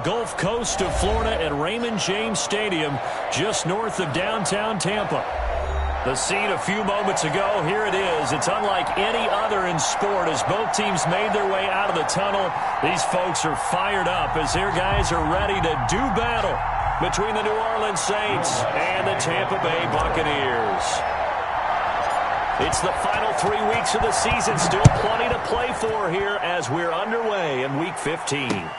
Gulf Coast of Florida at Raymond James Stadium, just north of downtown Tampa. The scene a few moments ago, here it is. It's unlike any other in sport as both teams made their way out of the tunnel. These folks are fired up as their guys are ready to do battle between the New Orleans Saints and the Tampa Bay Buccaneers. It's the final 3 weeks of the season. Still plenty to play for here as we're underway in Week 15.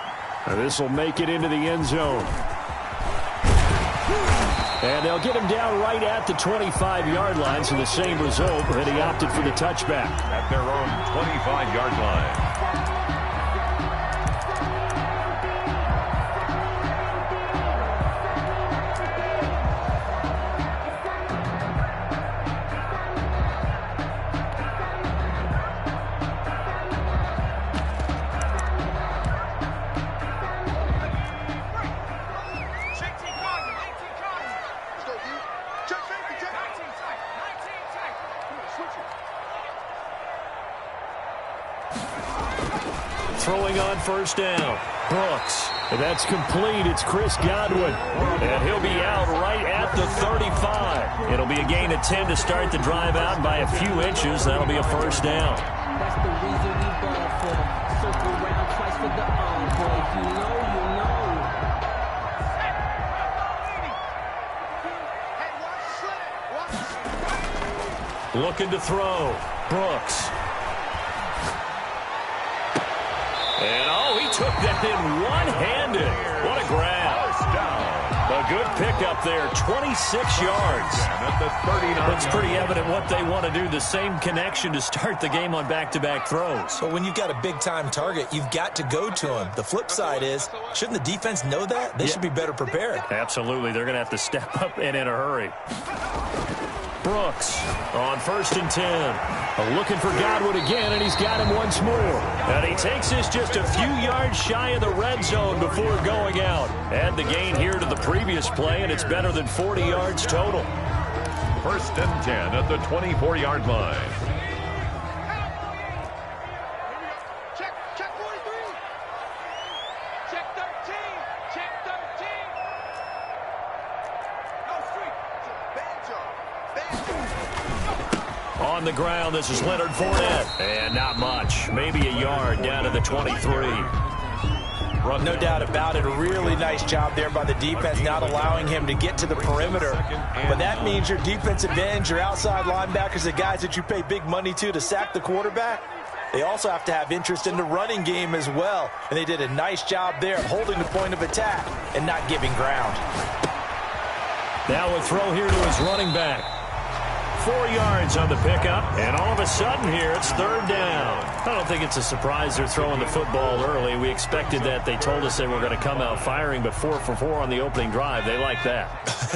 This will make it into the end zone. And they'll get him down right at the 25-yard line, so the same result, and he opted for the touchback. At their own 25-yard line. Throwing on first down. Brooks. And that's complete. It's Chris Godwin. And he'll be out right at the 35. It'll be a gain of 10 to start the drive out by a few inches. That'll be a first down. That's the reason we ball for. Circle round twice for the encore. If you know, you know. Looking to throw. Brooks. And, he took that in one-handed. What a grab. A good pickup there, 26 yards. It's pretty evident what they want to do, the same connection to start the game on back-to-back throws. But when you've got a big-time target, you've got to go to him. The flip side is, shouldn't the defense know that? They should be better prepared. Absolutely. They're going to have to step up and in a hurry. Brooks on 1st and 10. Looking for Godwin again, and he's got him once more. And he takes this just a few yards shy of the red zone before going out. Add the gain here to the previous play, and it's better than 40 yards total. 1st and 10 at the 24-yard line. Check 43. Check 13. Check 13. No street. Bad job. On the ground, this is Leonard Fournette. And not much. Maybe a yard down to the 23. No doubt about it. A really nice job there by the defense, not allowing him to get to the perimeter. But that means your defensive ends, your outside linebackers, the guys that you pay big money to sack the quarterback, they also have to have interest in the running game as well. And they did a nice job there holding the point of attack and not giving ground. Now a throw here to his running back. 4 yards on the pickup, and all of a sudden here, it's 3rd down. I don't think it's a surprise they're throwing the football early. We expected that. They told us they were going to come out firing, but 4 for 4 on the opening drive. They like that.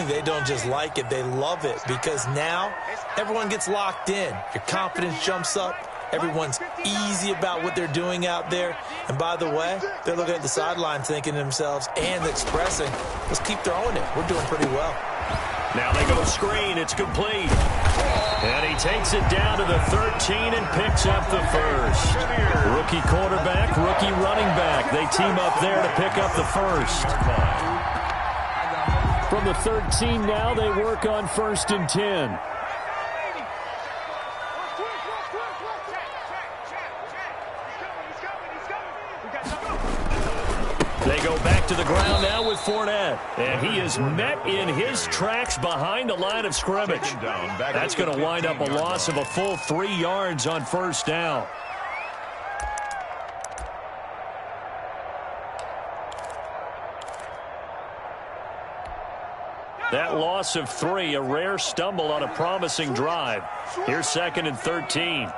They don't just like it, they love it, because now everyone gets locked in. Your confidence jumps up. Everyone's easy about what they're doing out there. And by the way, they're looking at the sideline thinking to themselves and expressing, let's keep throwing it. We're doing pretty well. Now they go screen. It's complete. And he takes it down to the 13 and picks up the first. Rookie quarterback, rookie running back. They team up there to pick up the first. From the 13 now, they work on 1st and 10. They go back to the ground now with Fournette. And he is met in his tracks behind the line of scrimmage. That's going to wind up a loss of a full 3 yards on 1st down. That loss of 3, a rare stumble on a promising drive. Here's 2nd and 13.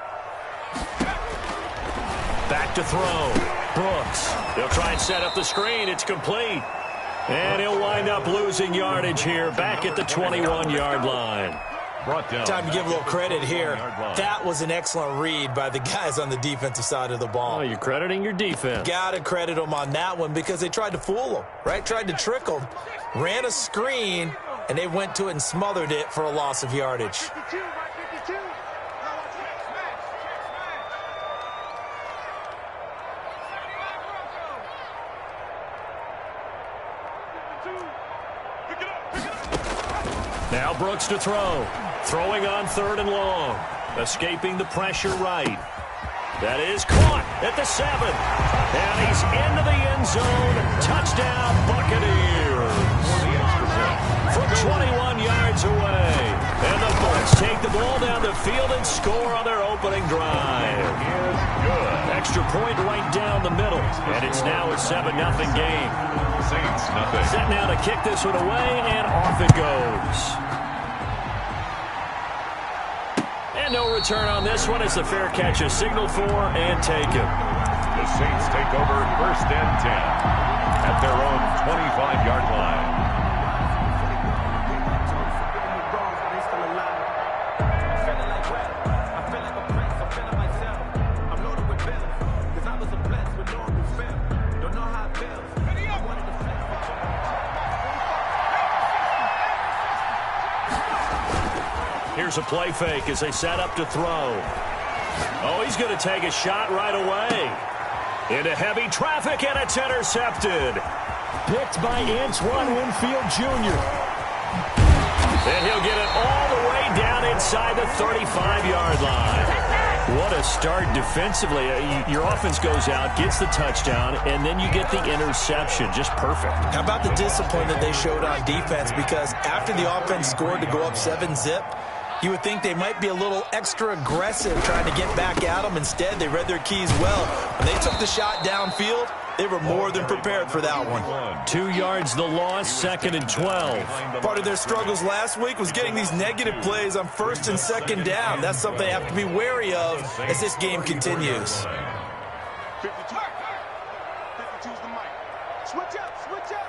Back to throw. Brooks. He'll try and set up the screen. It's complete. And he'll wind up losing yardage here back at the 21-yard line. Time to give a little credit here. That was an excellent read by the guys on the defensive side of the ball. Oh, you're crediting your defense. Got to credit them on that one because they tried to fool them, right? Tried to trick them. Ran a screen, and they went to it and smothered it for a loss of yardage. Now Brooks to throw. Throwing on 3rd and long. Escaping the pressure right. That is caught at the 7. And he's into the end zone. Touchdown, Buccaneers. From 21 yards away. And the Bucs take the ball down the field and score on their opening drive. Extra point right down the middle. And it's now a 7-0 game. Saints nothing. Set now to kick this one away, and off it goes. And no return on this one as the fair catch is signaled for and taken. The Saints take over 1st and 10 at their own 25-yard line. Here's a play fake as they set up to throw. Oh, he's going to take a shot right away. Into heavy traffic, and it's intercepted. Picked by Antoine Winfield Jr. And he'll get it all the way down inside the 35-yard line. What a start defensively. Your offense goes out, gets the touchdown, and then you get the interception. Just perfect. How about the discipline that they showed on defense? Because after the offense scored to go up 7-zip, you would think they might be a little extra aggressive trying to get back at them. Instead, they read their keys well. When they took the shot downfield, they were more than prepared for that one. 2 yards the loss, 2nd and 12. Part of their struggles last week was getting these negative plays on 1st and 2nd down. That's something they have to be wary of as this game continues. 52. 52's the mic. Switch up, switch up.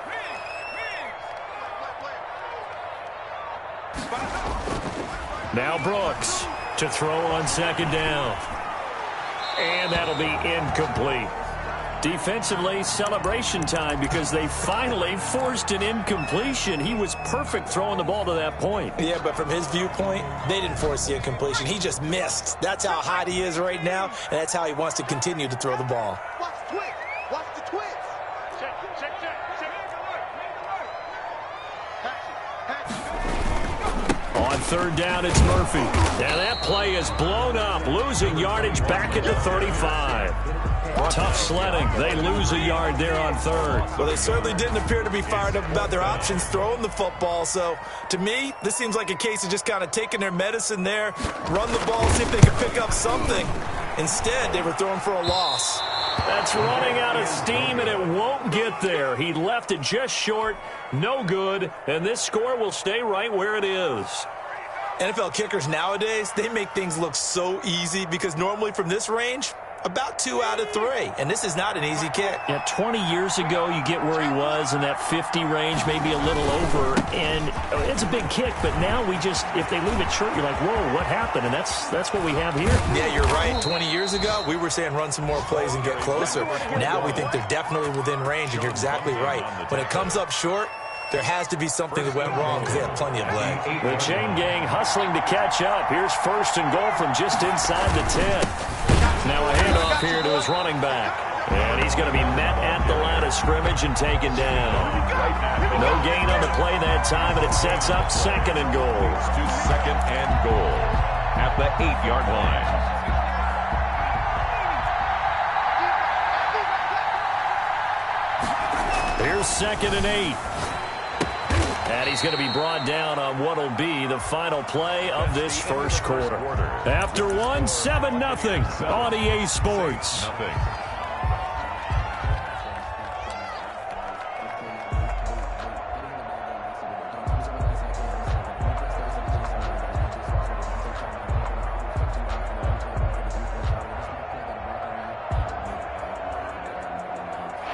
Now Brooks to throw on 2nd down. And that'll be incomplete. Defensively, celebration time because they finally forced an incompletion. He was perfect throwing the ball to that point. Yeah, but from his viewpoint, they didn't force the incompletion. He just missed. That's how hot he is right now, and that's how he wants to continue to throw the ball. Watch the twitch. Watch the twitch. Check. On 3rd down, it's Murphy. And that play is blown up, losing yardage back at the 35. Tough sledding. They lose a yard there on 3rd. Well, they certainly didn't appear to be fired up about their options throwing the football. So, to me, this seems like a case of just kind of taking their medicine there, run the ball, see if they can pick up something. Instead, they were throwing for a loss. That's running out of steam, and it won't get there. He left it just short, no good, and this score will stay right where it is. NFL kickers nowadays, they make things look so easy because normally from this range, about 2 out of 3, and this is not an easy kick. Yeah, 20 years ago, you get where he was in that 50 range, maybe a little over, and it's a big kick, but now we just, if they leave it short, you're like, whoa, what happened? And that's what we have here. Yeah, you're right. 20 years ago, we were saying run some more plays and get closer. Now we think they're definitely within range, and you're exactly right. When it comes up short, there has to be something that went wrong because they have plenty of leg. The chain gang hustling to catch up. Here's 1st and goal from just inside the 10. Now a handoff here to his running back. And he's going to be met at the line of scrimmage and taken down. No gain on the play that time, and it sets up 2nd and goal. To 2nd and goal at the 8-yard line. Here's 2nd and 8. And he's going to be brought down on what will be the final play of this first quarter. After one, 7-0 on EA Sports.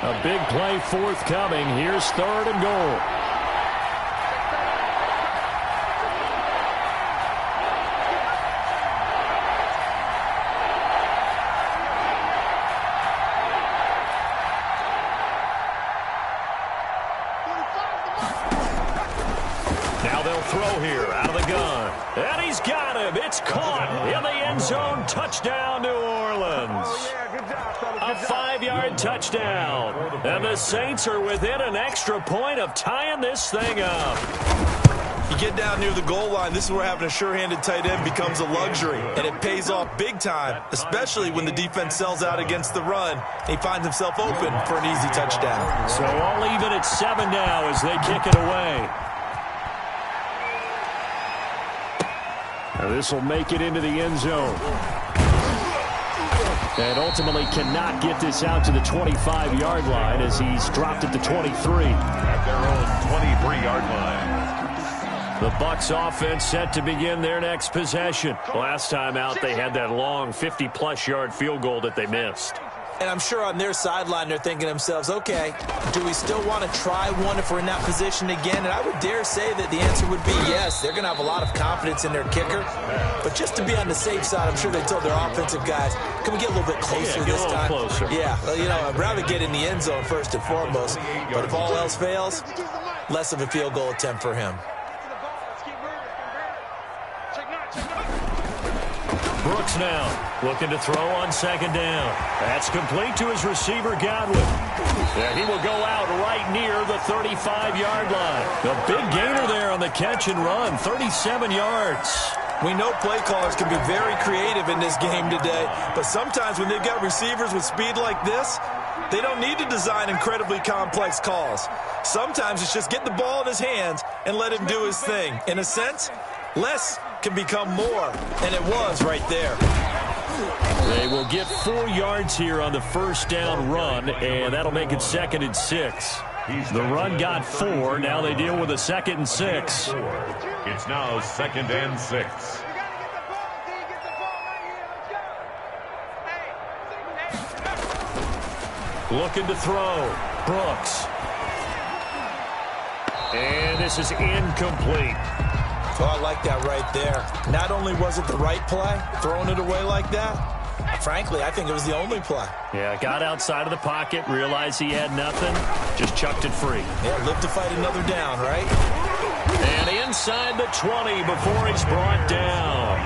A big play forthcoming. Here's 3rd and goal. Throw here out of the gun. And he's got him. It's caught in the end zone. Touchdown, New Orleans. A 5-yard touchdown. And the Saints are within an extra point of tying this thing up. You get down near the goal line, this is where having a sure-handed tight end becomes a luxury, and it pays off big time, especially when the defense sells out against the run. He finds himself open for an easy touchdown. So all even at 7 now as they kick it away. This will make it into the end zone. And ultimately cannot get this out to the 25-yard line as he's dropped at the 23. At their own 23-yard line. The Bucs offense set to begin their next possession. Last time out, they had that long 50-plus yard field goal that they missed. And I'm sure on their sideline they're thinking to themselves, okay, do we still want to try one if we're in that position again? And I would dare say that the answer would be yes. They're going to have a lot of confidence in their kicker. But just to be on the safe side, I'm sure they told their offensive guys, can we get a little bit closer this time? Closer. Yeah, well, you know, I'd rather get in the end zone first and foremost. But if all else fails, less of a field goal attempt for him. Brooks now looking to throw on second down. That's complete to his receiver, Godwin. And he will go out right near the 35-yard line. A big gainer there on the catch and run, 37 yards. We know play callers can be very creative in this game today, but sometimes when they've got receivers with speed like this, they don't need to design incredibly complex calls. Sometimes it's just get the ball in his hands and let him do his thing. In a sense, less can become more, and it was right there. They will get 4 yards here on the first down run, and that'll make it 2nd and 6. The run got 4. Now they deal with a 2nd and 6. It's now 2nd and 6. Looking to throw. Brooks. And this is incomplete. Oh, I like that right there. Not only was it the right play, throwing it away like that, frankly, I think it was the only play. Yeah, got outside of the pocket, realized he had nothing, just chucked it free. Yeah, live to fight another down, right? And inside the 20 before he's brought down.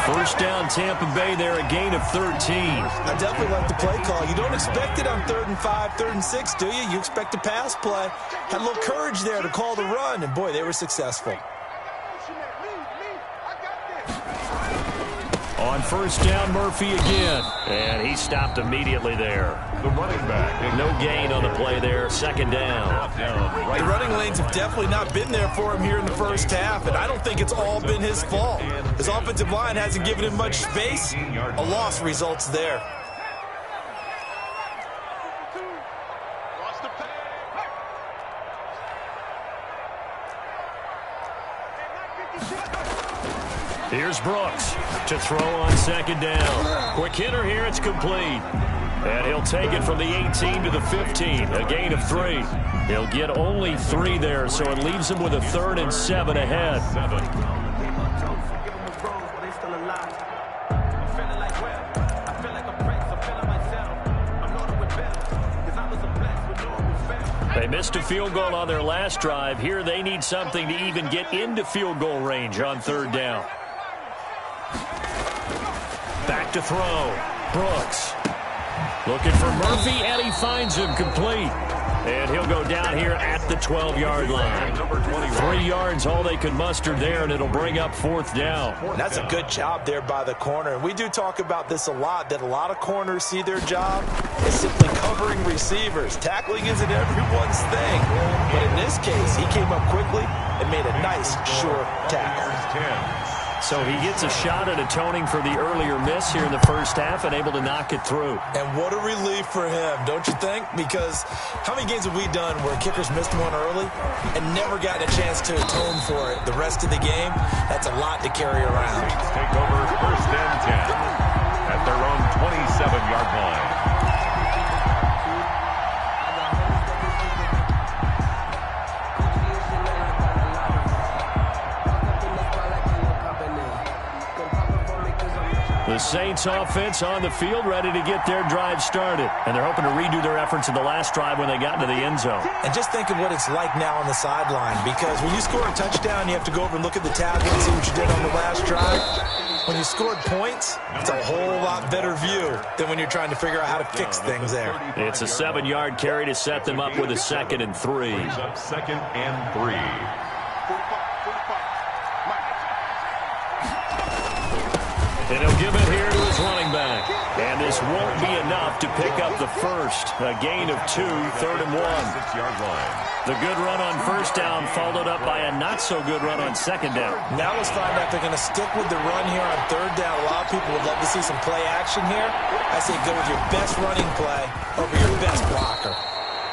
First down, Tampa Bay there, a gain of 13. I definitely like the play call. You don't expect it on 3rd and 5, 3rd and 6, do you? You expect a pass play. Had a little courage there to call the run, and boy, they were successful. On first down, Murphy again. And he stopped immediately there. The running back. No gain on the play there. 2nd down. The running lanes have definitely not been there for him here in the first half, and I don't think it's all been his fault. His offensive line hasn't given him much space. A loss results there. Here's Brooks to throw on 2nd down. Quick hitter here, it's complete. And he'll take it from the 18 to the 15, a gain of 3. He'll get only 3 there, so it leaves him with a 3rd and 7 ahead. They missed a field goal on their last drive. Here they need something to even get into field goal range on 3rd down. Back to throw. Brooks. Looking for Murphy, and he finds him complete. And he'll go down here at the 12-yard line. 3 yards, all they could muster there, and it'll bring up 4th down. And that's a good job there by the corner. And we do talk about this a lot, that a lot of corners see their job as simply covering receivers. Tackling isn't everyone's thing. But in this case, he came up quickly and made a nice, sure tackle. So he gets a shot at atoning for the earlier miss here in the first half and able to knock it through. And what a relief for him, don't you think? Because how many games have we done where kickers missed one early and never gotten a chance to atone for it the rest of the game? That's a lot to carry around. Take over 1st and 10 at their own 27-yard line. The Saints offense on the field ready to get their drive started. And they're hoping to redo their efforts in the last drive when they got into the end zone. And just think of what it's like now on the sideline, because when you score a touchdown, you have to go over and look at the tablet and see what you did on the last drive. when you scored points, it's a whole lot better view than when you're trying to figure out how to fix things there. It's a 7-yard carry to set them up with a 2nd and 3. Second and 3. And he'll give it here to his running back. And this won't be enough to pick up the first. A gain of 2, 3rd and 1. 6-yard line. The good run on first down followed up by a not-so-good run on second down. Now let's find out if they're going to stick with the run here on 3rd down. A lot of people would love to see some play action here. I say go with your best running play over your best blocker.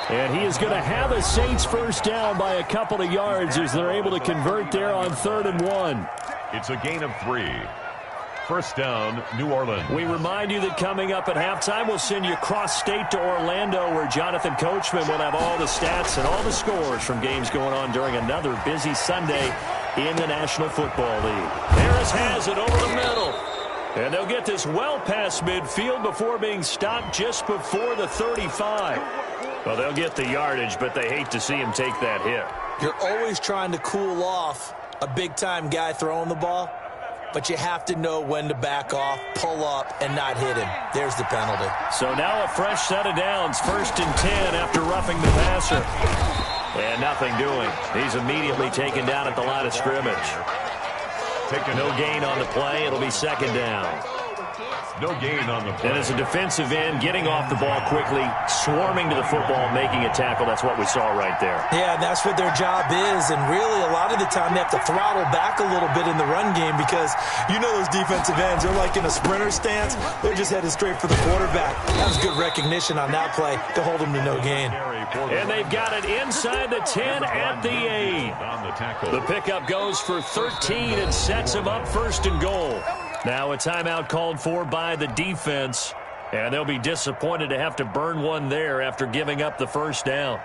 And he is going to have a Saints first down by a couple of yards as they're able to convert there on 3rd and 1. It's a gain of 3. First down, New Orleans. We remind you that coming up at halftime, we'll send you cross-state to Orlando, where Jonathan Coachman will have all the stats and all the scores from games going on during another busy Sunday in the National Football League. Harris has it over the middle. And they'll get this well past midfield before being stopped just before the 35. Well, they'll get the yardage, but they hate to see him take that hit. You're always trying to cool off a big-time guy throwing the ball, but you have to know when to back off, pull up, and not hit him. There's the penalty. So now a fresh set of downs, 1st and 10 after roughing the passer. And nothing doing. He's immediately taken down at the line of scrimmage. No gain on the play. It'll be 2nd down. No gain on the play. And as a defensive end, getting off the ball quickly, swarming to the football, making a tackle, that's what we saw right there. Yeah, and that's what their job is. And really, a lot of the time, they have to throttle back a little bit in the run game because you know those defensive ends, they're like in a sprinter stance. They're just headed straight for the quarterback. That was good recognition on that play to hold them to no gain. And they've got it inside the 10 at the 8. The pickup goes for 13 and sets him up 1st and goal. Now a timeout called for by the defense, and they'll be disappointed to have to burn one there after giving up the first down.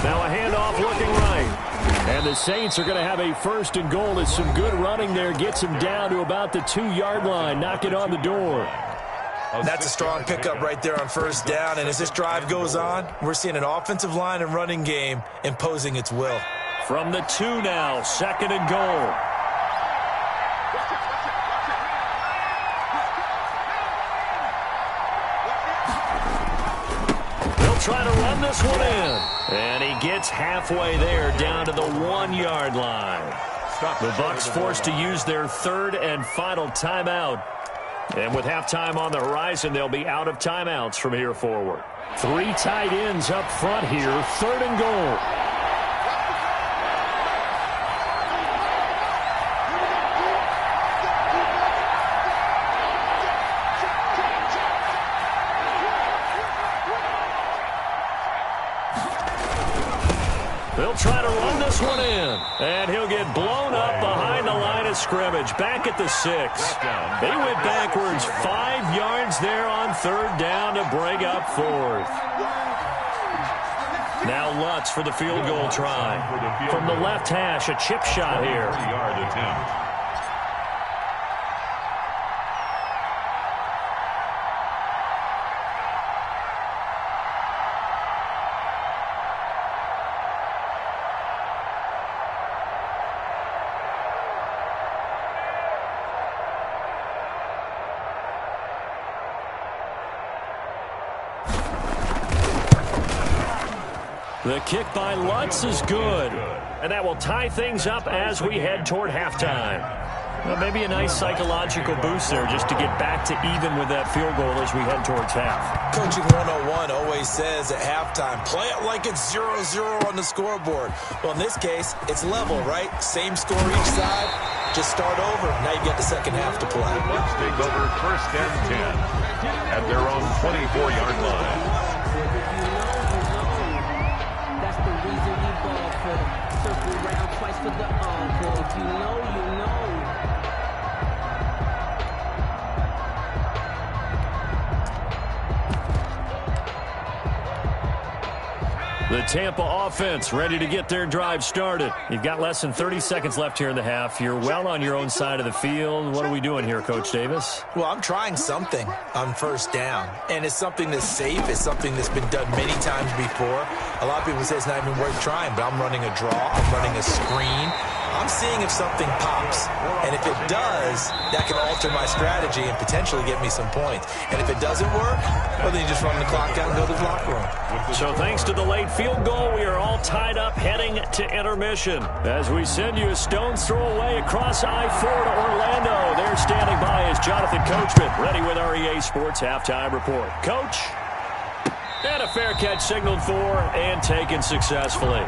Now a handoff looking right. And the Saints are going to have a 1st and goal as some good running there gets him down to about the 2-yard line. Knock it on the door. That's a strong pickup right there on 1st down. And as this drive goes on, we're seeing an offensive line and running game imposing its will. From the 2 now, 2nd and goal. They'll try to run this one in. And he gets halfway there down to the 1-yard line. The Bucs forced to use their 3rd and final timeout. And with halftime on the horizon, they'll be out of timeouts from here forward. 3 tight ends up front here, 3rd and goal. They'll try to run this one in. And he'll get blown up behind the line of scrimmage. Back at the 6. They went backwards 5 yards there on 3rd down to bring up 4th. Now Lutz for the field goal try. From the left hash, a chip shot here. 3-yard attempt. The kick by Lutz is good. And that will tie things up as we head toward halftime. Well, maybe a nice psychological boost there just to get back to even with that field goal as we head towards half. Coaching 101 always says at halftime, play it like it's 0-0 on the scoreboard. Well, in this case, it's level, right? Same score each side. Just start over. Now you get the second half to play. Let's take over 1st and 10 at their own 24-yard line. Circle round twice for the encore. If you know, you know. The Tampa offense ready to get their drive started. You've got less than 30 seconds left here in the half. You're well on your own side of the field. What are we doing here, Coach Davis? Well, I'm trying something on first down, and it's something that's safe. It's something that's been done many times before. A lot of people say it's not even worth trying, but I'm running a draw. I'm running a screen. I'm seeing if something pops, and if it does, that can alter my strategy and potentially get me some points. And if it doesn't work, well, then you just run the clock out and go to the locker room. So thanks to the late field goal, we are all tied up heading to intermission. As we send you a stone's throw away across I-4 to Orlando. There standing by is Jonathan Coachman, ready with our EA Sports Halftime Report. Coach, and a fair catch signaled for and taken successfully.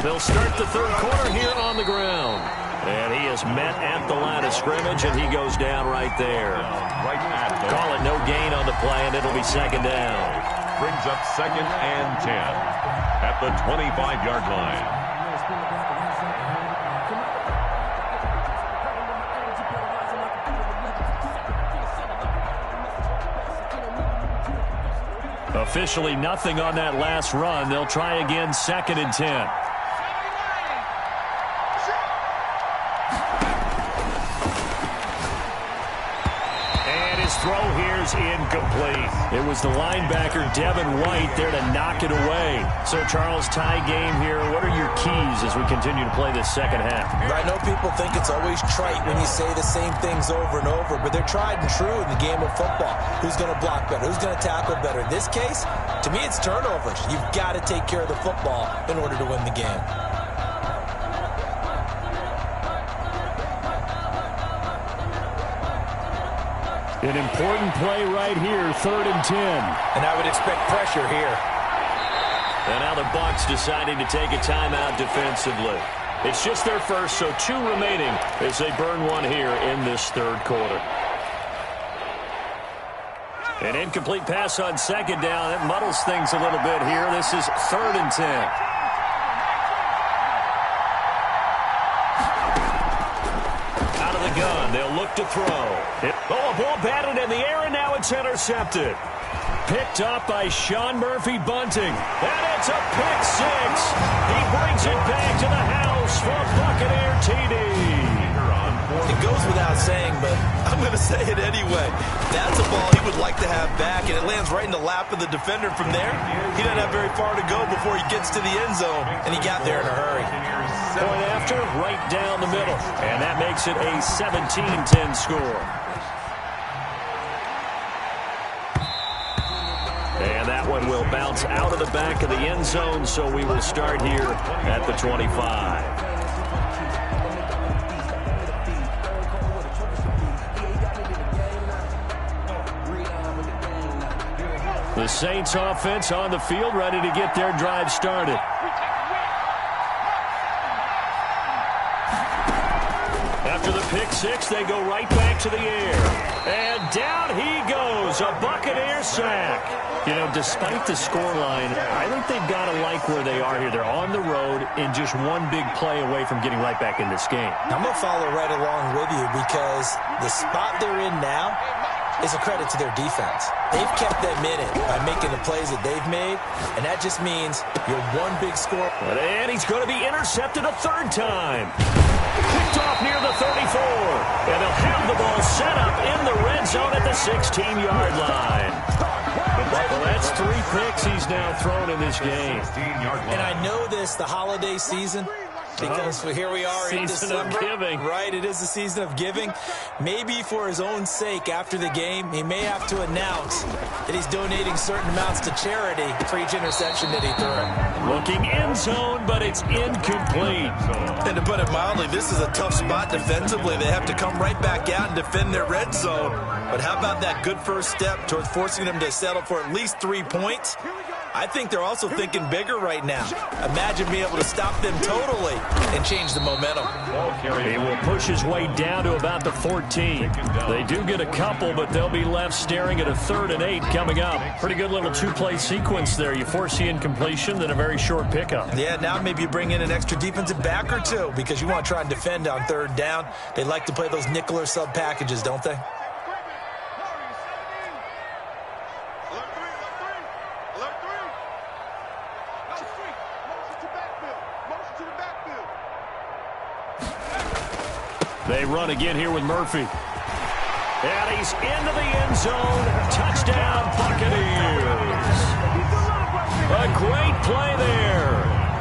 They'll start the third quarter here on the ground. And he is met at the line of scrimmage, and he goes down right there. Call it no gain on the play, and it'll be second down. Brings up 2nd and 10 at the 25-yard line. Officially nothing on that last run. They'll try again, 2nd and 10. Throw here's incomplete. It was the linebacker, Devin White, there to knock it away. So, Charles, tie game here. What are your keys as we continue to play this second half? I know people think it's always trite when you say the same things over and over, but they're tried and true in the game of football. Who's going to block better? Who's going to tackle better? In this case, to me, it's turnovers. You've got to take care of the football in order to win the game. An important play right here, 3rd and 10. And I would expect pressure here. And now the Bucs deciding to take a timeout defensively. It's just their first, so 2 remaining as they burn one here in this third quarter. An incomplete pass on second down. It muddles things a little bit here. This is 3rd and 10. Gun. They'll look to throw. A ball batted in the air, and now it's intercepted. Picked up by Sean Murphy Bunting. And it's a pick 6. He brings it back to the house for a Buccaneer TD. It goes without saying, but I'm going to say it anyway. That's a ball he would like to have back, and it lands right in the lap of the defender from there. He doesn't have very far to go before he gets to the end zone, and he got there in a hurry. Point after, right down the middle. And that makes it a 17-10 score. And that one will bounce out of the back of the end zone, so we will start here at the 25. The Saints offense on the field, ready to get their drive started. After the pick 6, they go right back to the air. And down he goes, a Buccaneer sack. You know, despite the scoreline, I think they've got to like where they are here. They're on the road and just one big play away from getting right back in this game. I'm going to follow right along with you because the spot they're in now is a credit to their defense. They've kept them in it by making the plays that they've made, and that just means you're one big score. And he's going to be intercepted a 3rd time. Picked off near the 34. And they'll have the ball set up in the red zone at the 16-yard line. Well, that's 3 picks he's now thrown in this game. And I know this, the holiday season, because here we are in December. Season of giving. Right, it is the season of giving. Maybe for his own sake after the game, he may have to announce that he's donating certain amounts to charity for each interception that he threw. Looking end zone, but it's incomplete. And to put it mildly, this is a tough spot defensively. They have to come right back out and defend their red zone. But how about that good first step towards forcing them to settle for at least 3 points? I think they're also thinking bigger right now. Imagine being able to stop them totally and change the momentum. He will push his way down to about the 14. They do get a couple, but they'll be left staring at a 3rd and 8 coming up. Pretty good little two-play sequence there. You force the incompletion, then a very short pickup. Yeah, now maybe you bring in an extra defensive back or two because you want to try and defend on 3rd down. They like to play those nickel or sub packages, don't they? They run again here with Murphy. And he's into the end zone. Touchdown, Buccaneers. A great play there.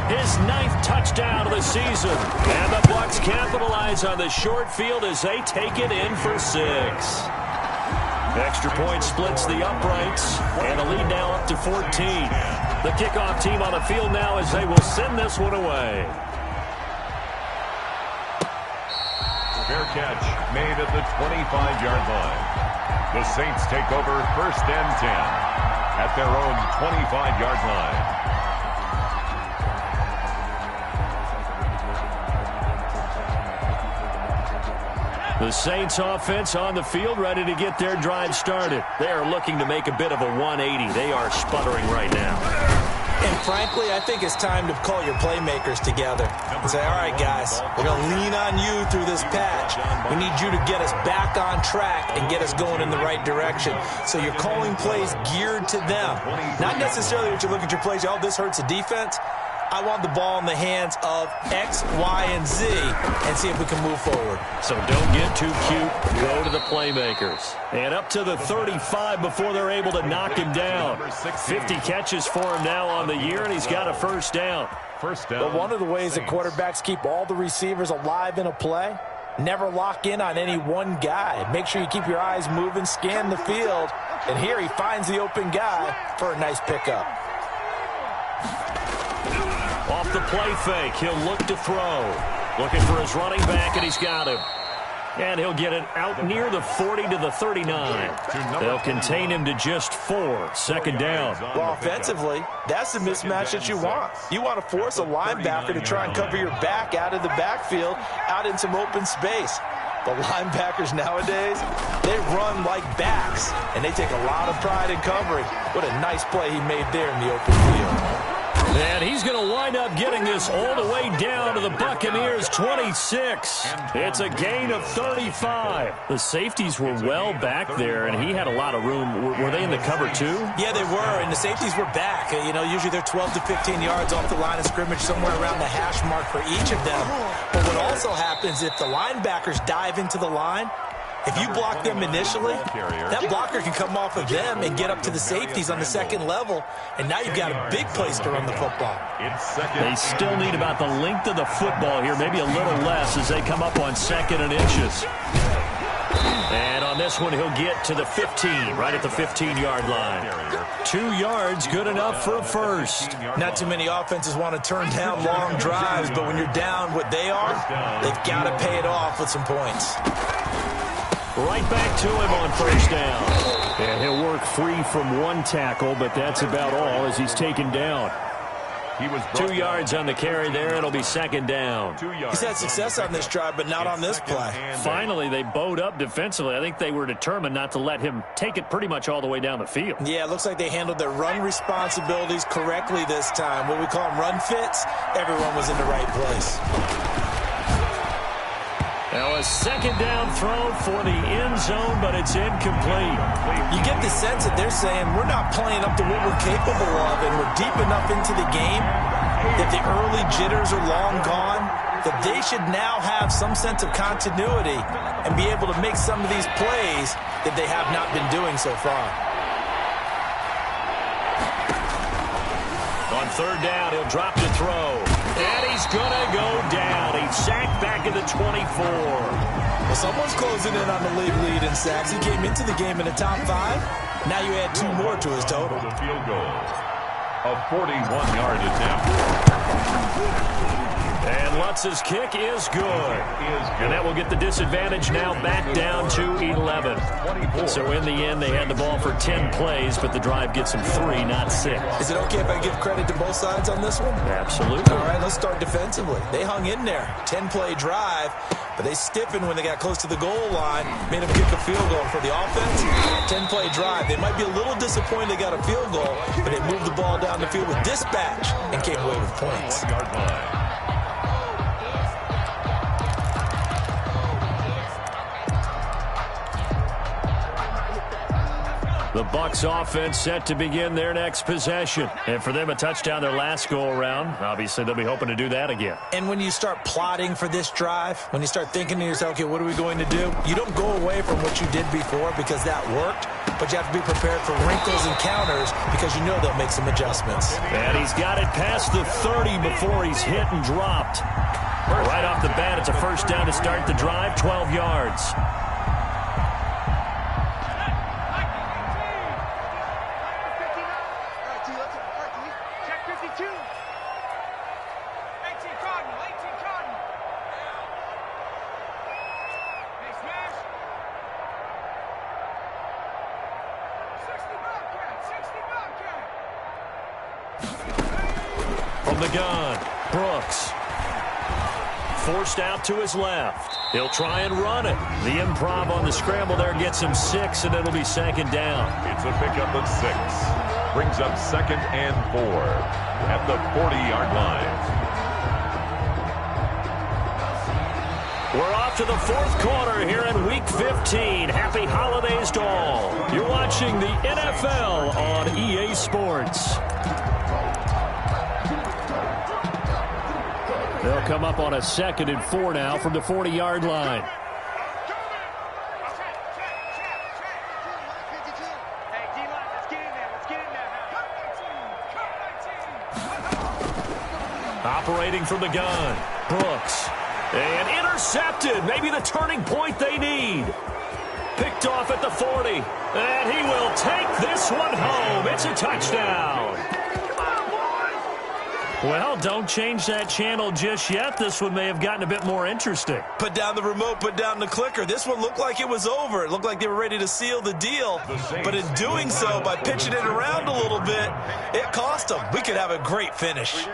His 9th touchdown of the season. And the Bucs capitalize on the short field as they take it in for 6. Extra point splits the uprights. And a lead now up to 14. The kickoff team on the field now as they will send this one away. Fair catch made at the 25-yard line. The Saints take over 1st and 10 at their own 25-yard line. The Saints offense on the field ready to get their drive started. They are looking to make a bit of a 180. They are sputtering right now. And frankly, I think it's time to call your playmakers together and say, all right, guys, we're going to lean on you through this patch. We need you to get us back on track and get us going in the right direction. So you're calling plays geared to them. Not necessarily that you look at your plays, oh, this hurts the defense. I want the ball in the hands of X, Y, and Z and see if we can move forward. So don't get too cute. Go to the playmakers. And up to the 35 before they're able to knock him down. 50 catches for him now on the year, and he's got a 1st down. But one of the ways that quarterbacks keep all the receivers alive in a play, never lock in on any one guy. Make sure you keep your eyes moving, scan the field, and here he finds the open guy for a nice pickup. Off the play fake, he'll look to throw. Looking for his running back, and he's got him. And he'll get it out near the 40 to the 39. They'll contain him to just 4. 2nd down. Well, offensively, that's the mismatch that you want. You want to force a linebacker to try and cover your back out of the backfield, out in some open space. The linebackers nowadays, they run like backs, and they take a lot of pride in covering. What a nice play he made there in the open field. And he's going to wind up getting this all the way down to the Buccaneers' 26. It's a gain of 35. The safeties were well back there, and he had a lot of room. Were they in the cover, too? Yeah, they were, and the safeties were back. You know, usually they're 12 to 15 yards off the line of scrimmage, somewhere around the hash mark for each of them. But what also happens if the linebackers dive into the line, if you block them initially, that blocker can come off of them and get up to the safeties on the 2nd level, and now you've got a big place to run the football. They still need about the length of the football here, maybe a little less as they come up on 2nd and inches. And on this one, he'll get to the 15, right at the 15-yard line. 2 yards, good enough for a 1st. Not too many offenses want to turn down long drives, but when you're down what they are, they've got to pay it off with some points. Right back to him on 1st down. And he'll work free from 1 tackle, but that's about all as he's taken down. He was 2 yards on the carry there. It'll be 2nd down. He's had success on this drive, but not on this play. Finally, they bowed up defensively. I think they were determined not to let him take it pretty much all the way down the field. Yeah, it looks like they handled their run responsibilities correctly this time. What we call them run fits, everyone was in the right place. Now a 2nd down throw for the end zone, but it's incomplete. You get the sense that they're saying we're not playing up to what we're capable of, and we're deep enough into the game that the early jitters are long gone, that they should now have some sense of continuity and be able to make some of these plays that they have not been doing so far. On 3rd down, he'll drop to throw. And he's going to go down. He's sacked back at the 24. Well, someone's closing in on the lead in sacks. He came into the game in the top 5. Now you add 2 more to his total. The field goal. A 41-yard attempt. And Lutz's kick is good. And that will get the disadvantage now back down to 11. So in the end, they had the ball for 10 plays, but the drive gets them 3, not 6. Is it okay if I give credit to both sides on this one? Absolutely. All right, let's start defensively. They hung in there. 10-play drive, but they stiffened when they got close to the goal line, made them kick a field goal. For the offense, 10-play drive. They might be a little disappointed they got a field goal, but they moved the ball down the field with dispatch and came away with points. The Bucs offense set to begin their next possession. And for them, a touchdown their last go-around. Obviously, they'll be hoping to do that again. And when you start plotting for this drive, when you start thinking to yourself, okay, what are we going to do? You don't go away from what you did before because that worked, but you have to be prepared for wrinkles and counters because you know they'll make some adjustments. And he's got it past the 30 before he's hit and dropped. Right off the bat, it's a first down to start the drive, 12 yards. From the gun, Brooks. Forced out to his left. He'll try and run it. The improv on the scramble there gets him 6, and it'll be second down. It's a pickup of 6. Brings up 2nd and 4 at the 40-yard line. We're off to the fourth quarter here in Week 15. Happy holidays to all. You're watching the NFL on EA Sports. They'll come up on a 2nd and 4 now from the 40-yard line. Operating from the gun, Brooks. And intercepted. Maybe the turning point they need. Picked off at the 40. And he will take this one home. It's a touchdown. Well, don't change that channel just yet. This one may have gotten a bit more interesting. Put down the remote, put down the clicker. This one looked like it was over. It looked like they were ready to seal the deal. But in doing so, by pitching it around a little bit, it cost them. We could have a great finish.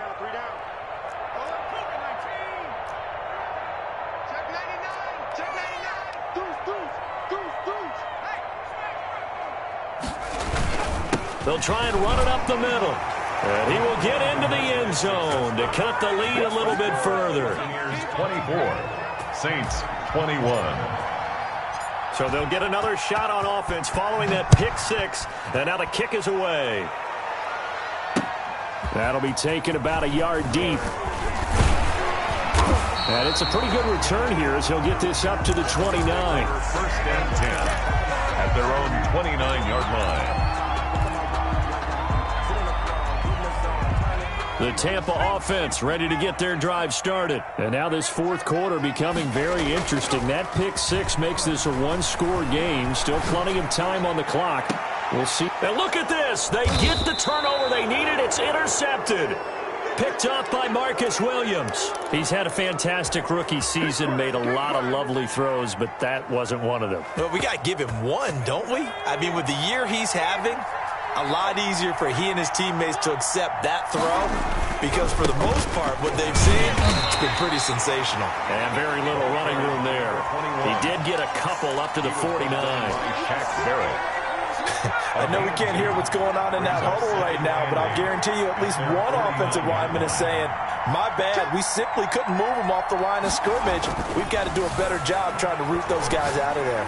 They'll try and run it up the middle. And he will get into the end zone to cut the lead a little bit further. 24, Saints 21. So they'll get another shot on offense following that pick 6. And now the kick is away. That'll be taken about a yard deep. And it's a pretty good return here as he'll get this up to the 29. 1st and 10 at their own 29-yard line. The Tampa offense ready to get their drive started. And now this fourth quarter becoming very interesting. That pick 6 makes this a one-score game. Still plenty of time on the clock. We'll see. And look at this. They get the turnover they needed. It's intercepted. Picked up by Marcus Williams. He's had a fantastic rookie season, made a lot of lovely throws, but that wasn't one of them. Well, we got to give him one, don't we? I mean, with the year he's having, a lot easier for he and his teammates to accept that throw because for the most part, what they've seen, it's been pretty sensational. And very little running room there. He did get a couple up to the 49. I know we can't hear what's going on in that huddle right now, but I'll guarantee you at least one offensive lineman is saying, my bad, we simply couldn't move them off the line of scrimmage. We've got to do a better job trying to root those guys out of there.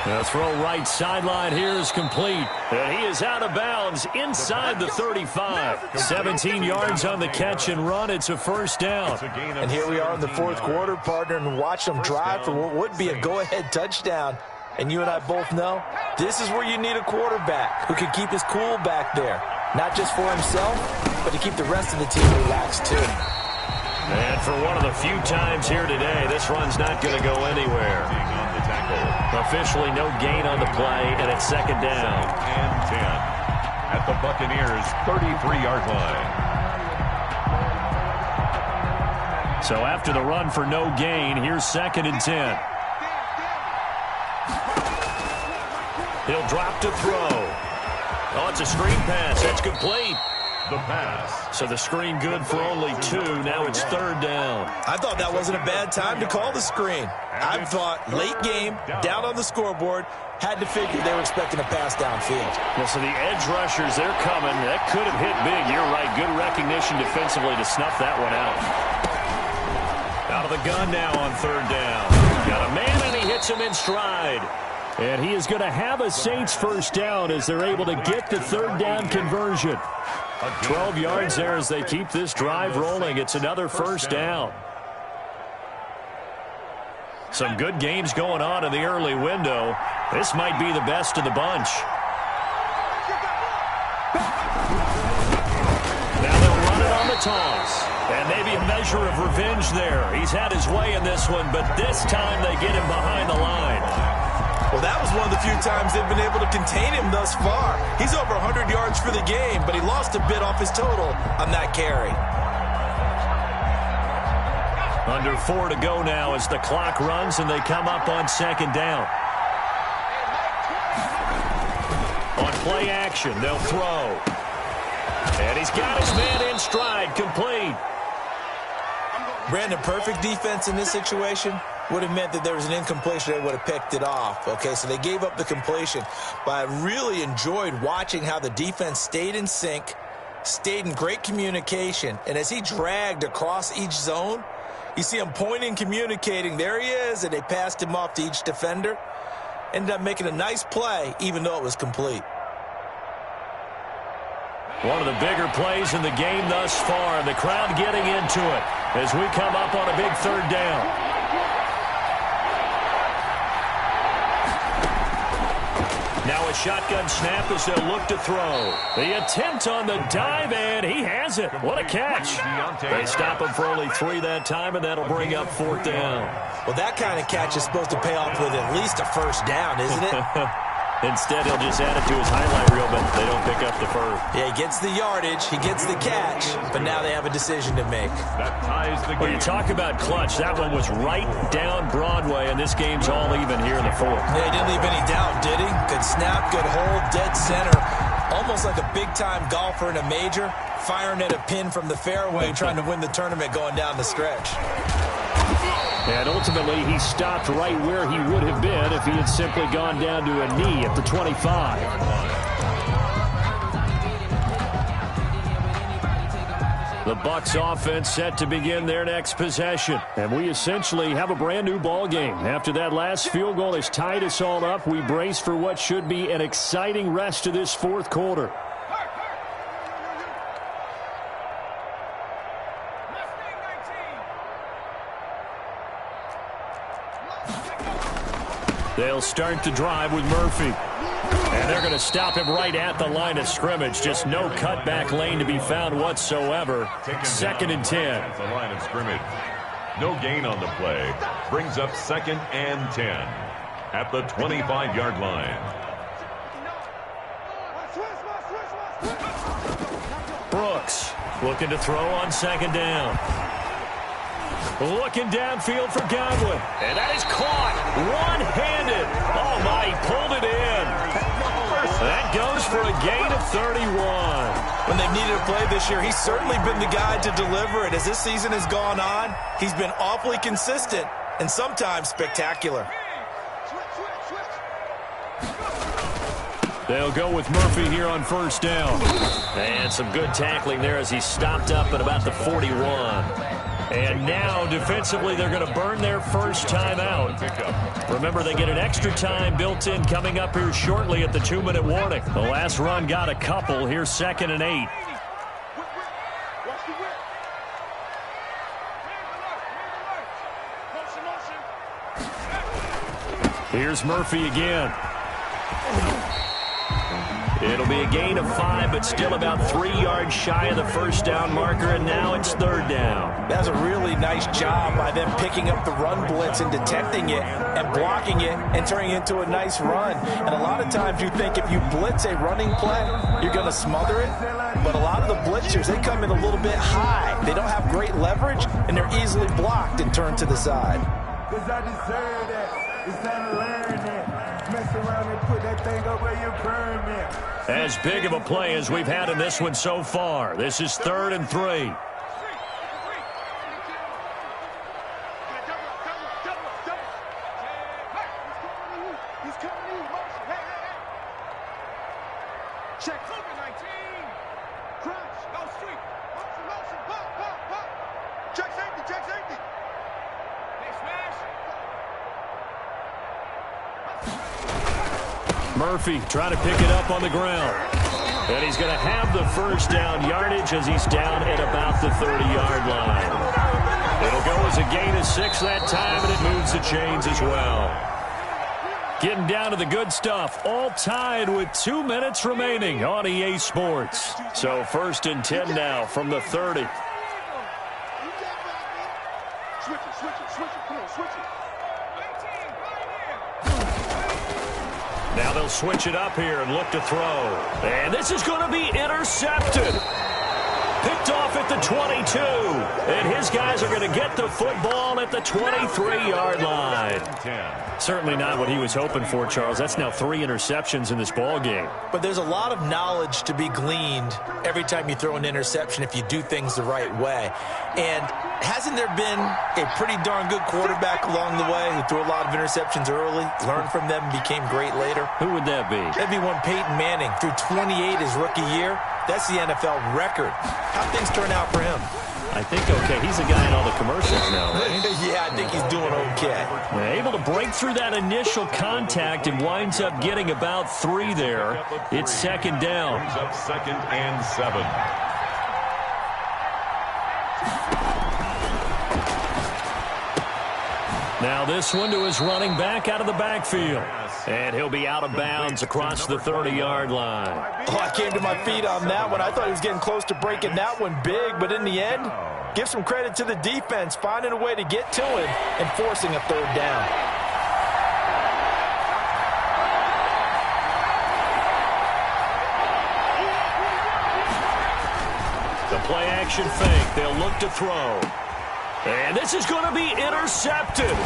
The throw right sideline here is complete. And he is out of bounds inside the 35. 17 yards on the catch and run. It's a first down. And here we are in the fourth quarter, partner, and watch them drive for what would be a go-ahead touchdown. And you and I both know this is where you need a quarterback who can keep his cool back there. Not just for himself, but to keep the rest of the team relaxed too. And for one of the few times here today, this run's not going to go anywhere. Officially no gain on the play, and it's second down. 2nd and 10 at the Buccaneers' 33-yard line. So after the run for no gain, here's 2nd and 10. He'll drop to throw. Oh, it's a screen pass. That's complete. The pass. So the screen good for only 2. Now it's 3rd down. I thought that wasn't a bad time to call the screen. I thought late game, down on the scoreboard, had to figure they were expecting a pass downfield. Well, so the edge rushers, they're coming. That could have hit big. You're right. Good recognition defensively to snuff that one out. Out of the gun now on 3rd down. Got a man, and he hits him in stride. And he is going to have a Saints first down as they're able to get the 3rd down conversion. 12 yards there as they keep this drive rolling. It's another first down. Some good games going on in the early window. This might be the best of the bunch. Now they'll run it on the toss. And maybe a measure of revenge there. He's had his way in this one, but this time they get him behind the line. Well, that was one of the few times they've been able to contain him thus far. He's over 100 yards for the game, but he lost a bit off his total on that carry. Under 4 to go now as the clock runs and they come up on 2nd down. On play action, they'll throw. And he's got his man in stride, complete. Brandon, perfect defense in this situation would have meant that there was an incompletion. They would have picked it off. Okay, so they gave up the completion. But I really enjoyed watching how the defense stayed in sync, stayed in great communication. And as he dragged across each zone, you see him pointing, communicating. There he is, and they passed him off to each defender. Ended up making a nice play, even though it was complete. One of the bigger plays in the game thus far. The crowd getting into it as we come up on a big 3rd down. Now a shotgun snap as they'll look to throw. The attempt on the dive, and he has it. What a catch. They stop him for only 3 that time, and that'll bring up 4th down. Well, that kind of catch is supposed to pay off with at least a first down, isn't it? Instead, he'll just add it to his highlight reel, but they don't pick up the first. Yeah, he gets the yardage, he gets the catch, but now they have a decision to make. That ties the game. Well, you talk about clutch. That one was right down Broadway, and this game's all even here in the 4th. Yeah, he didn't leave any doubt, did he? Good snap, good hold, dead center. Almost like a big-time golfer in a major, firing at a pin from the fairway, trying to win the tournament going down the stretch. And ultimately, he stopped right where he would have been if he had simply gone down to a knee at the 25. The Bucs offense set to begin their next possession. And we essentially have a brand-new ball game. After that last field goal has tied us all up, we brace for what should be an exciting rest of this 4th quarter. They'll start the drive with Murphy. And they're going to stop him right at the line of scrimmage. Just no cutback lane to be found whatsoever. 2nd and 10. At the line of scrimmage. No gain on the play. Brings up 2nd and 10 at the 25-yard line. Brooks looking to throw on 2nd down. Looking downfield for Godwin. And that is caught one-handed. Oh, my, he pulled it in. That goes for a gain of 31. When they've needed a play this year, he's certainly been the guy to deliver it. As this season has gone on, he's been awfully consistent and sometimes spectacular. They'll go with Murphy here on 1st down. And some good tackling there as he stopped up at about the 41. And now, defensively, they're going to burn their first time out. Remember, they get an extra time built in coming up here shortly at the 2-minute warning. The last run got a couple. Here's 2nd and 8. Here's Murphy again. It'll be a gain of 5, but still about 3 yards shy of the first down marker, and now it's 3rd down. That was a really nice job by them picking up the run blitz and detecting it and blocking it and turning it into a nice run. And a lot of times you think if you blitz a running play, you're going to smother it. But a lot of the blitzers, they come in a little bit high. They don't have great leverage, and they're easily blocked and turned to the side. Because I deserve that. It's time to learn that. Mess around and put that thing up where your permit. As big of a play as we've had in this one so far. This is 3rd and 3. Check. 19. Crunch. No street. Motion. Pop. Check safety. Hey, smash. Murphy trying to pick it up on the ground. And he's going to have the first down yardage as he's down at about the 30-yard line. It'll go as a gain of 6 that time, and it moves the chains as well. Getting down to the good stuff, all tied with 2 minutes remaining on EA Sports. So 1st and 10 now from the 30. Switch it. Come on, switch it. Now they'll switch it up here and look to throw. And this is going to be intercepted. Picked off at the 22. And his guys are going to get the football at the 23-yard line. Certainly not what he was hoping for, Charles. That's now 3 interceptions in this ball game. But there's a lot of knowledge to be gleaned every time you throw an interception if you do things the right way. And hasn't there been a pretty darn good quarterback along the way who threw a lot of interceptions early, learned from them, and became great later? Who would that be? That'd be one Peyton Manning. Threw 28 his rookie year. That's the NFL record. How'd things turn out for him? I think okay. He's a guy in all the commercials now, right? Yeah, I think he's doing okay. Able to break through that initial contact and winds up getting about 3 there. It's 2nd down. Brings up 2nd and 7. Now this one to his running back out of the backfield. And he'll be out of bounds across the 30-yard line. Oh, I came to my feet on that one. I thought he was getting close to breaking that one big, but in the end, give some credit to the defense, finding a way to get to him and forcing a 3rd down. The play-action fake. They'll look to throw. And this is going to be intercepted.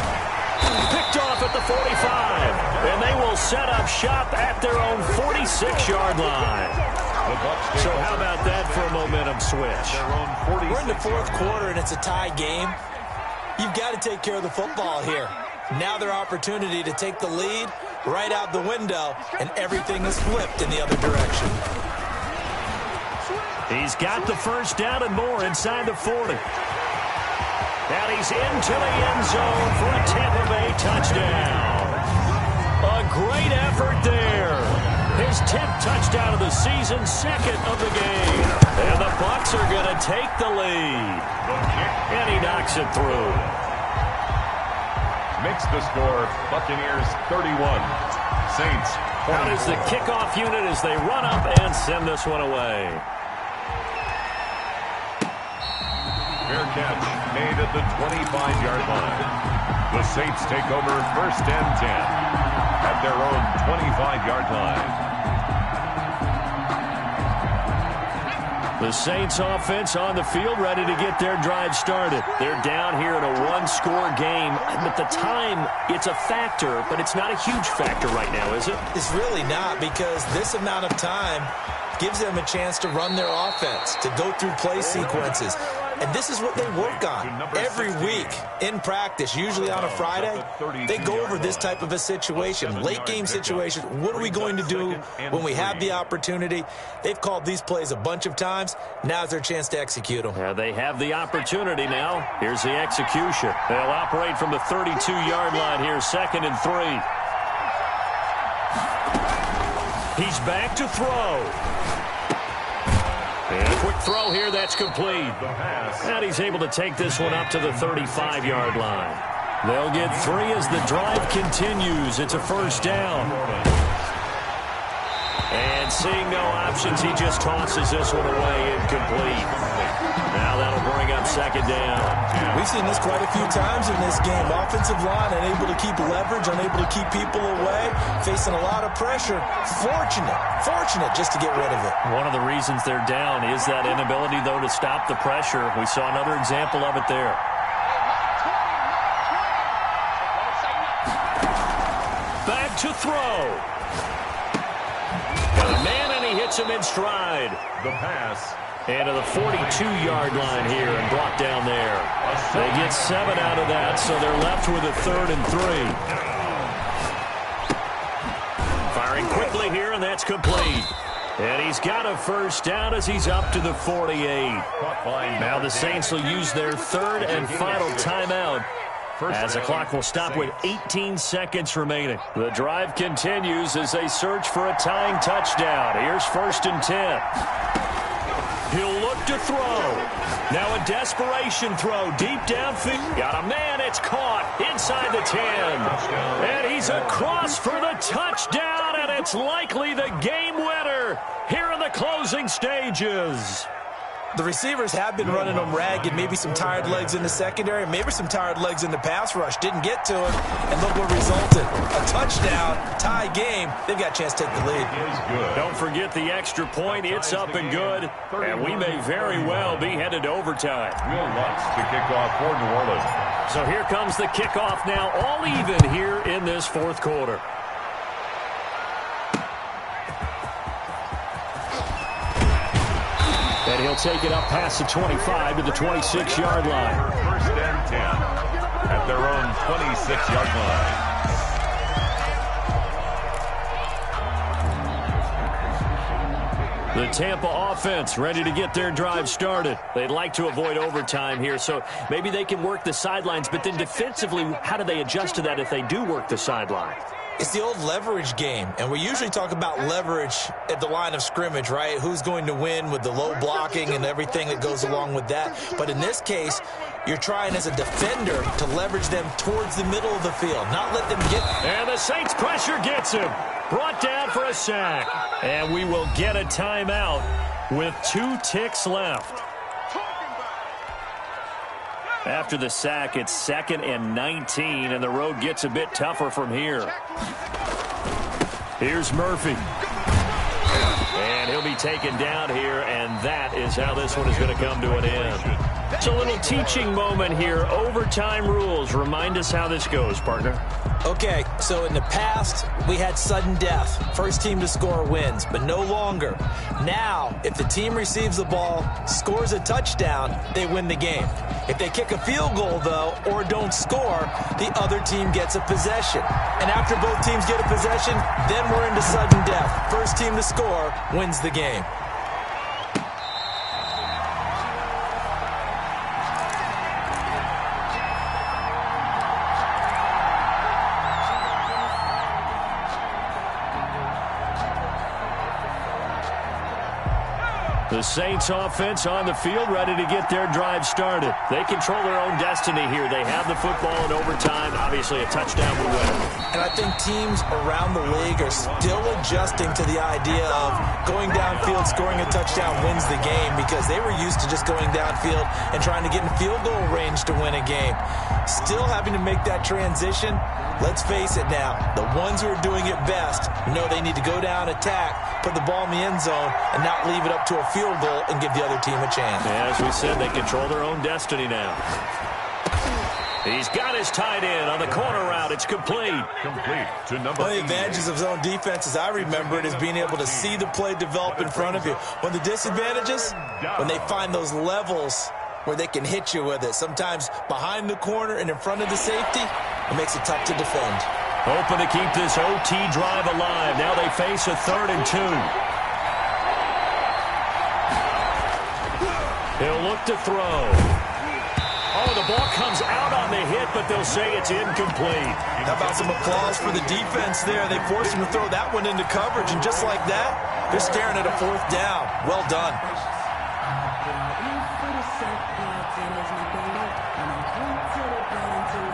Picked off at the 45. And they will set up shop at their own 46-yard line. So how about that for a momentum switch? We're in the 4th quarter, and it's a tie game. You've got to take care of the football here. Now their opportunity to take the lead right out the window, and everything is flipped in the other direction. He's got the first down and more inside the 40. And he's into the end zone for a Tampa Bay touchdown. A great effort there. His 10th touchdown of the season, 2nd of the game. And the Bucs are going to take the lead. And he knocks it through. Makes the score, Buccaneers 31. Saints 24. Out is the kickoff unit as they run up and send this one away. Fair catch made at the 25-yard line. The Saints take over 1st and 10 at their own 25-yard line. The Saints offense on the field ready to get their drive started. They're down here in a 1-score game. At the time, it's a factor, but it's not a huge factor right now, is it? It's really not, because this amount of time gives them a chance to run their offense, to go through play sequences. And this is what they work on every week in practice, usually on a Friday. They go over this type of a situation, late game situation. What are we going to do when we have the opportunity? They've called these plays a bunch of times. Now's their chance to execute them. They have the opportunity now. Here's the execution. They'll operate from the 32-yard line here, 2nd and 3. He's back to throw. And a quick throw here, that's complete. And he's able to take this one up to the 35-yard line. They'll get 3 as the drive continues. It's a 1st down. And And seeing no options, he just tosses this one away incomplete. Now that'll bring up second down. We've seen this quite a few times in this game. Offensive line unable to keep leverage, unable to keep people away, facing a lot of pressure. Fortunate just to get rid of it. One of the reasons they're down is that inability, though, to stop the pressure. We saw another example of it there. Back to throw. Got a man, and he hits him in stride. The pass. And to the 42-yard line here and brought down there. They get 7 out of that, so they're left with a 3rd and 3. Firing quickly here, and that's complete. And he's got a first down as he's up to the 48. Now the Saints will use their 3rd and final timeout, as the clock will stop with 18 seconds remaining. The drive continues as they search for a tying touchdown. Here's 1st and 10. He'll look to throw. Now a desperation throw deep downfield. Got a man. It's caught inside the 10. And he's across for the touchdown, and it's likely the game winner here in the closing stages. The receivers have been running them ragged, maybe some tired legs in the secondary, maybe some tired legs in the pass rush. Didn't get to him, and look what resulted. A touchdown, tie game. They've got a chance to take the lead. Don't forget the extra point. It's up and good, and we may very well be headed to overtime. Will Lutz to kick off for New Orleans. So here comes the kickoff now, all even here in this 4th quarter. And he'll take it up past the 25 to the 26-yard line. 1st and 10 at their own 26-yard The line. Tampa offense ready to get their drive started. They'd like to avoid overtime here, so maybe they can work the sidelines, but then defensively, how do they adjust to that if they do work the sideline? It's the old leverage game, and we usually talk about leverage at the line of scrimmage, right? Who's going to win with the low blocking and everything that goes along with that. But in this case, you're trying as a defender to leverage them towards the middle of the field, not let them get... And the Saints pressure gets him. Brought down for a sack. And we will get a timeout with 2 ticks left. After the sack, it's 2nd and 19, and the road gets a bit tougher from here. Here's Murphy. And he'll be taken down here, and that is how this one is going to come to an end. It's a little teaching moment here. Overtime rules. Remind us how this goes, partner. Okay, so in the past, we had sudden death. First team to score wins, but no longer. Now, if the team receives the ball, scores a touchdown, they win the game. If they kick a field goal, though, or don't score, the other team gets a possession. And after both teams get a possession, then we're into sudden death. First team to score wins the game. The Saints offense on the field, ready to get their drive started. They control their own destiny here. They have the football in overtime. Obviously, a touchdown will win. And I think teams around the league are still adjusting to the idea of going downfield, scoring a touchdown wins the game, because they were used to just going downfield and trying to get in field goal range to win a game. Still having to make that transition. Let's face it now, the ones who are doing it best know they need to go down, attack, put the ball in the end zone, and not leave it up to a field goal and give the other team a chance. Yeah, as we said, they control their own destiny now. He's got his tight end on the corner route. It's complete. Complete to number 8. One of the advantages of zone defense, as I remember it, is being able to see the play develop in front of you. One of the disadvantages, when they find those levels where they can hit you with it, sometimes behind the corner and in front of the safety, it makes it tough to defend. Hoping to keep this OT drive alive. Now they face a 3rd and 2. He'll look to throw. Oh, the ball comes out on the hit, but they'll say it's incomplete. How about some applause for the defense there? They forced him to throw that one into coverage, and just like that, they're staring at a 4th down. Well done.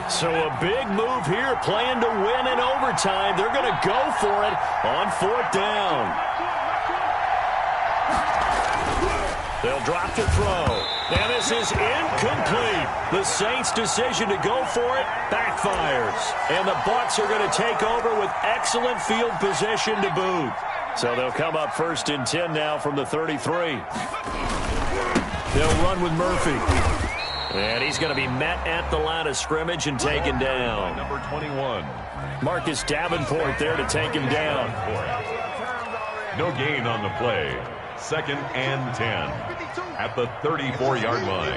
So a big move here, playing to win in overtime. They're going to go for it on 4th down. They'll drop to throw. And this is incomplete. The Saints' decision to go for it backfires. And the Bucs are going to take over with excellent field position to boot. So they'll come up 1st and 10 now from the 33. They'll run with Murphy. And he's going to be met at the line of scrimmage and taken down. Number 21. Marcus Davenport there to take him down. No gain on the play. 2nd and 10 at the 34-yard line.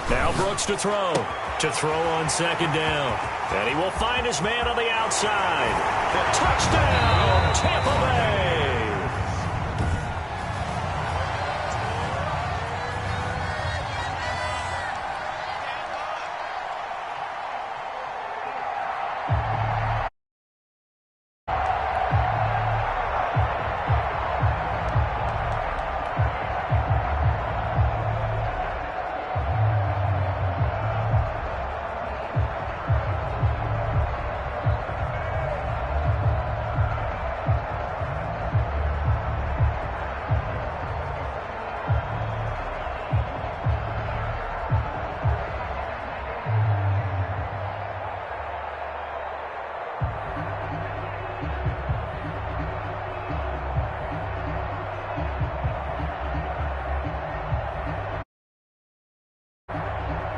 Now Brooks to throw. To throw on 2nd down. And he will find his man on the outside. Touchdown, Tampa Bay!